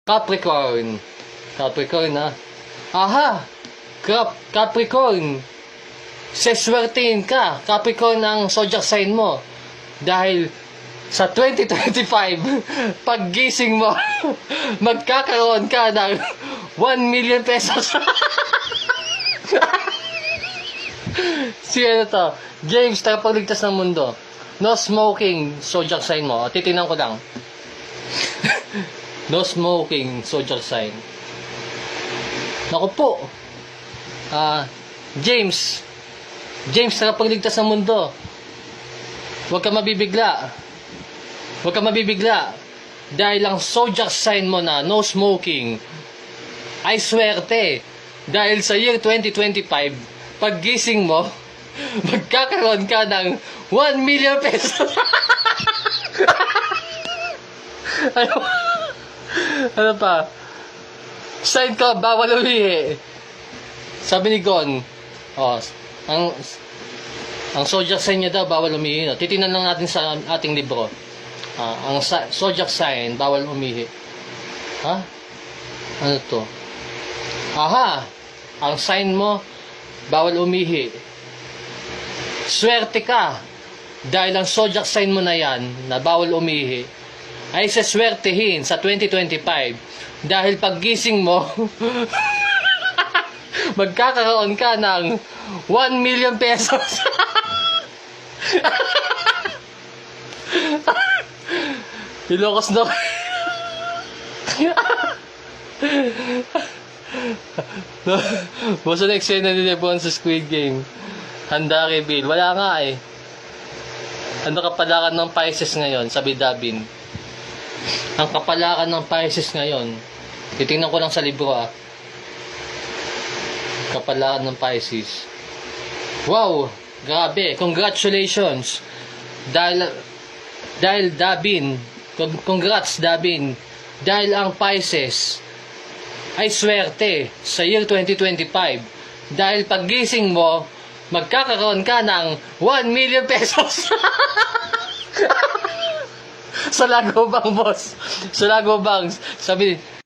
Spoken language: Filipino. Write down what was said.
Capricorn. Capricorn, ha? Aha! Capricorn. Seswertein ka. Capricorn ang zodiac sign mo. Dahil sa 2025, paggising mo, magkakaroon ka ng 1 million pesos. Si ano to? James, tagapagligtas ng mundo. No smoking, zodiac sign mo. Titingnan ko lang. No smoking, zodiac sign. Naku po. James, tagapagligtas ng mundo. Huwag ka mabibigla. Huwag ka mabibigla. Dahil ang zodiac sign mo na no smoking ay swerte. Dahil sa year 2025, paggising mo, magkakaroon ka ng 1 million pesos. Ano pa? Sign ko, bawal umihi. Sabi ni Gon, ang zodiac sign niya daw, bawal umihi. No? Titingnan lang natin sa ating libro. Ang zodiac sign, bawal umihi. Ha? Ano to? Aha! Ang sign mo, bawal umihi. Swerte ka. Dahil ang zodiac sign mo na yan, na bawal umihi, ay seswertehin sa 2025. Dahil paggising mo, magkakaroon ka ng 1 million pesos. Ilocos na. Basta na eksena ni Lebron sa Squid Game. Handa reveal. Wala nga eh. Ano kapalakan ng Pisces ngayon? Sabi Dabin. Ang kapalakan ng Pisces ngayon. Titingnan ko lang sa libro Kapalakan ng Pisces. Wow! Grabe! Congratulations! Dahil Dabin, congrats Dabin, dahil ang Pisces ay swerte sa year 2025. Dahil paggising mo, magkakaroon ka ng 1 million pesos. Sa Lagobang, boss. Sa Lagobang, sabi